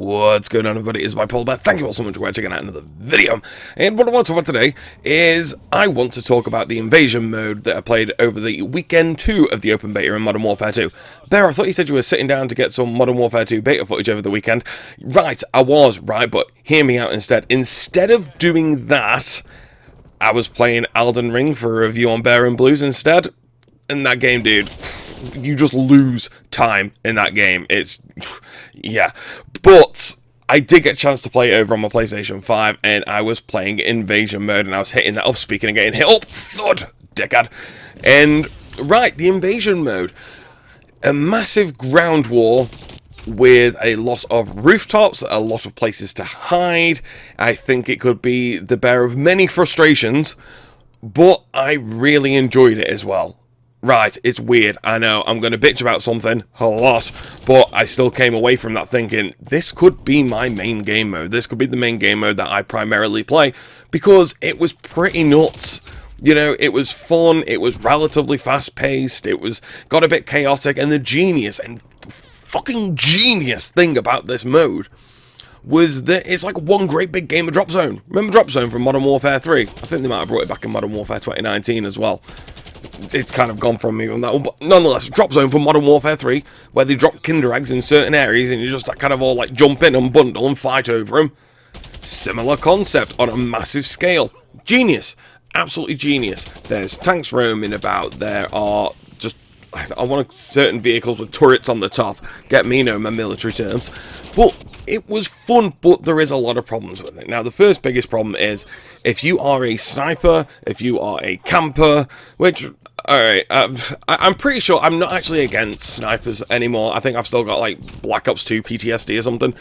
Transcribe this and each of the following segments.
What's going on, everybody? It's my Paul Bear. Thank you all so much for checking out another video. And what I want to talk about today is I want to talk about the Invasion mode that I played over the weekend 2 of the open beta in Modern Warfare 2. Bear, I thought you said you were sitting down to get some Modern Warfare 2 beta footage over the weekend. Right, I was, right, but hear me out instead. Instead of doing that, I was playing Elden Ring for a review on Bear and Blues instead. And that game, dude, you just lose time in that game. It's, yeah. But I did get a chance to play it over on my PlayStation 5, and I was playing Invasion mode, and I was hitting that up, speaking and getting hit up. Thud, dickhead. And, right, the Invasion mode. A massive ground war with a lot of rooftops, a lot of places to hide. I think it could be the bear of many frustrations, but I really enjoyed it as well. Right, it's weird, I know, I'm going to bitch about something a lot, but I still came away from that thinking, this could be my main game mode, this could be the main game mode that I primarily play, because it was pretty nuts. You know, it was fun, it was relatively fast-paced, it was got a bit chaotic, and the genius, and fucking genius thing about this mode was that it's like one great big game of Drop Zone. Remember Drop Zone from Modern Warfare 3? I think they might have brought it back in Modern Warfare 2019 as well. It's kind of gone from me on that one, but nonetheless, Drop Zone from Modern Warfare 3, where they drop Kinder Eggs in certain areas and you just kind of all like jump in and bundle and fight over them. Similar concept on a massive scale. Genius. Absolutely genius. There's tanks roaming about, there are just, I want certain vehicles with turrets on the top. Get me, know my military terms. But it was fun, but there is a lot of problems with it. Now, the first biggest problem is, if you are a sniper, if you are a camper, which, alright, I'm pretty sure I'm not actually against snipers anymore. I think I've still got, like, Black Ops 2 PTSD or something.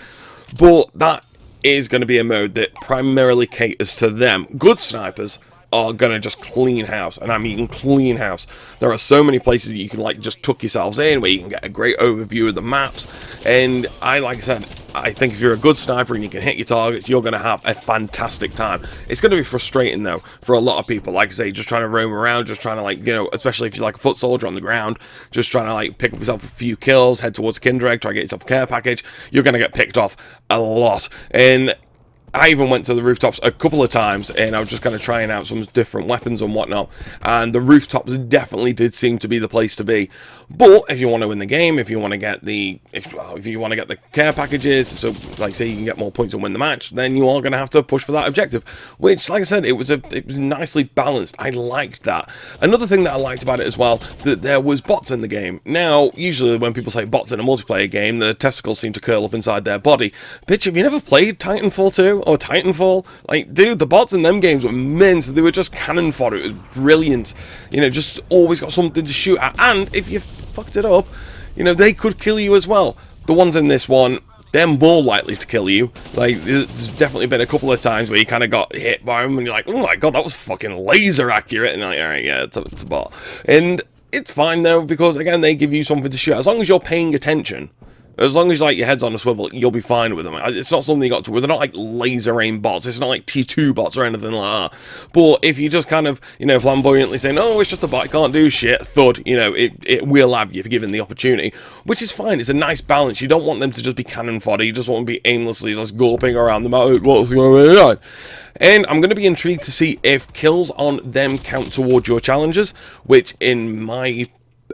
But that is going to be a mode that primarily caters to them. Good snipers are gonna just clean house, and I mean clean house. There are so many places that you can like just tuck yourselves in, where you can get a great overview of the maps, and like I said, I think if you're a good sniper and you can hit your targets, you're gonna have a fantastic time. It's gonna be frustrating though for a lot of people, like I say, just trying to roam around, just trying to, like, you know, especially if you're like a foot soldier on the ground, just trying to like pick up yourself a few kills, head towards Kinder Egg, try to get yourself a care package. You're gonna get picked off a lot. And I even went to the rooftops a couple of times, and I was just kind of trying out some different weapons and whatnot, and the rooftops definitely did seem to be the place to be. But if you want to win the game, if you want to get the if you want to get the care packages, so like say you can get more points and win the match, then you are going to have to push for that objective, which, like I said, it was nicely balanced. I liked that. Another thing that I liked about it as well, that there was bots in the game. Now, usually when people say bots in a multiplayer game, the testicles seem to curl up inside their body. Bitch, have you never played Titanfall 2 or Titanfall? Like, dude, the bots in them games were immense. They were just cannon fodder. It was brilliant. You know, just always got something to shoot at. And if you fucked it up, you know, they could kill you as well. The ones in this one, they're more likely to kill you. Like, there's definitely been a couple of times where you kind of got hit by them and you're like, oh my god, that was fucking laser accurate. And you're like, alright, yeah, it's a bot. And it's fine though, because again, they give you something to shoot. As long as you're paying attention, as long as, like, your head's on a swivel, you'll be fine with them. It's not something you got to worry. They're not like laser aim bots. It's not like T2 bots or anything like that. But if you just kind of, you know, flamboyantly saying, oh, it's just a bot, it can't do shit, thud, you know, it will have you if given the opportunity, which is fine. It's a nice balance. You don't want them to just be cannon fodder. You just want to be aimlessly just gulping around the map. What's going on? And I'm going to be intrigued to see if kills on them count towards your challenges, which in my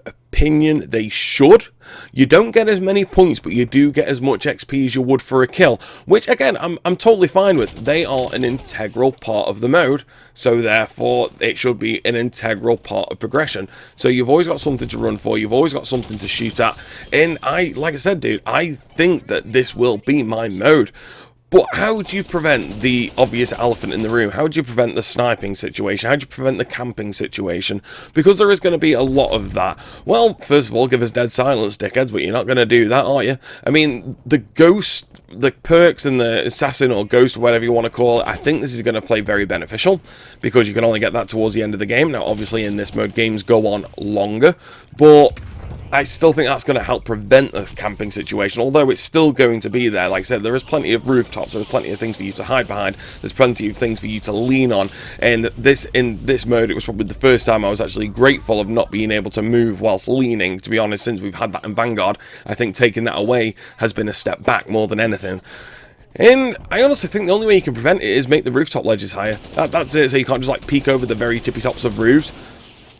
opinion they should. You don't get as many points, but you do get as much XP as you would for a kill, which again I'm totally fine with. They are an integral part of the mode, so therefore it should be an integral part of progression. So you've always got something to run for, you've always got something to shoot at, and like I said, dude, I think that this will be my mode. But how do you prevent the obvious elephant in the room? How do you prevent the sniping situation? How do you prevent the camping situation? Because there is going to be a lot of that. Well, first of all, give us dead silence, dickheads, but you're not going to do that, are you? I mean, the ghost, the perks and the assassin or ghost, whatever you want to call it, I think this is going to play very beneficial, because you can only get that towards the end of the game. Now, obviously, in this mode, games go on longer, but I still think that's going to help prevent the camping situation, although it's still going to be there. Like I said, there is plenty of rooftops, there's plenty of things for you to hide behind, there's plenty of things for you to lean on, and in this mode, it was probably the first time I was actually grateful of not being able to move whilst leaning. To be honest, since we've had that in Vanguard, I think taking that away has been a step back more than anything. And I honestly think the only way you can prevent it is make the rooftop ledges higher. That's it, so you can't just like peek over the very tippy tops of roofs.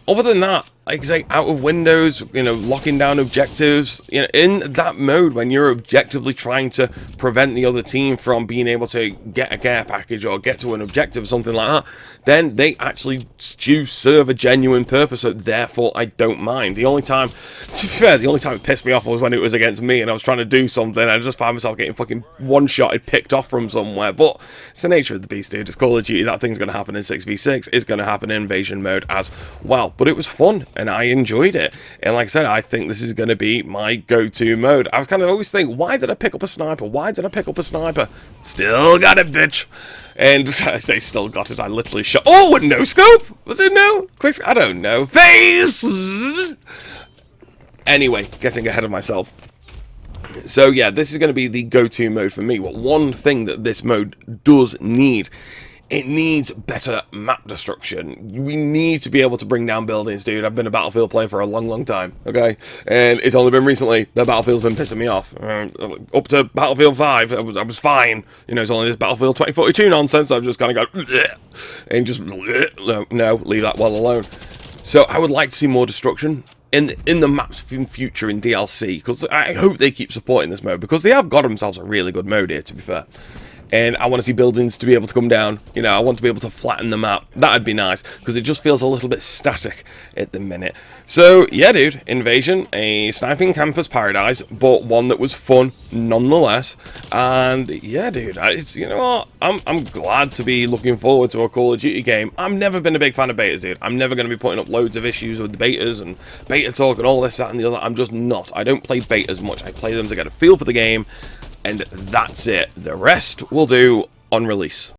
Other than that, like I say, out of windows, you know, locking down objectives, you know, in that mode when you're objectively trying to prevent the other team from being able to get a care package or get to an objective or something like that, then they actually do serve a genuine purpose, so therefore I don't mind. The only time, to be fair, the only time it pissed me off was when it was against me and I was trying to do something and I just found myself getting fucking one-shotted, picked off from somewhere, but it's the nature of the beast, dude. It's Call of Duty. That thing's going to happen in 6v6, it's going to happen in Invasion mode as well, but it was fun and I enjoyed it. And like I said, I think this is going to be my go-to mode. I was kind of always thinking, why did I pick up a sniper? Why did I pick up a sniper? Still got it, bitch. And I say still got it, I literally shot. Oh, no scope? Was it no? Quick, I don't know. Face! Anyway, getting ahead of myself. So yeah, this is going to be the go-to mode for me. But one thing that this mode does need, it needs better map destruction. We need to be able to bring down buildings, dude. I've been a Battlefield player for a long, long time, okay? And it's only been recently that Battlefield's been pissing me off. Up to Battlefield 5, I was fine. You know, it's only this Battlefield 2042 nonsense. I've just kind of gone, and just, no, leave that well alone. So I would like to see more destruction in the maps in future in DLC, because I hope they keep supporting this mode, because they have got themselves a really good mode here, to be fair. And I want to see buildings to be able to come down. You know, I want to be able to flatten the map. That'd be nice, because it just feels a little bit static at the minute. So, yeah, dude, Invasion, a sniping campus paradise, but one that was fun nonetheless. And, yeah, dude, it's, you know what? I'm glad to be looking forward to a Call of Duty game. I've never been a big fan of betas, dude. I'm never going to be putting up loads of issues with the betas and beta talk and all this, that, and the other. I'm just not. I don't play betas much. I play them to get a feel for the game. And that's it. The rest we'll do on release.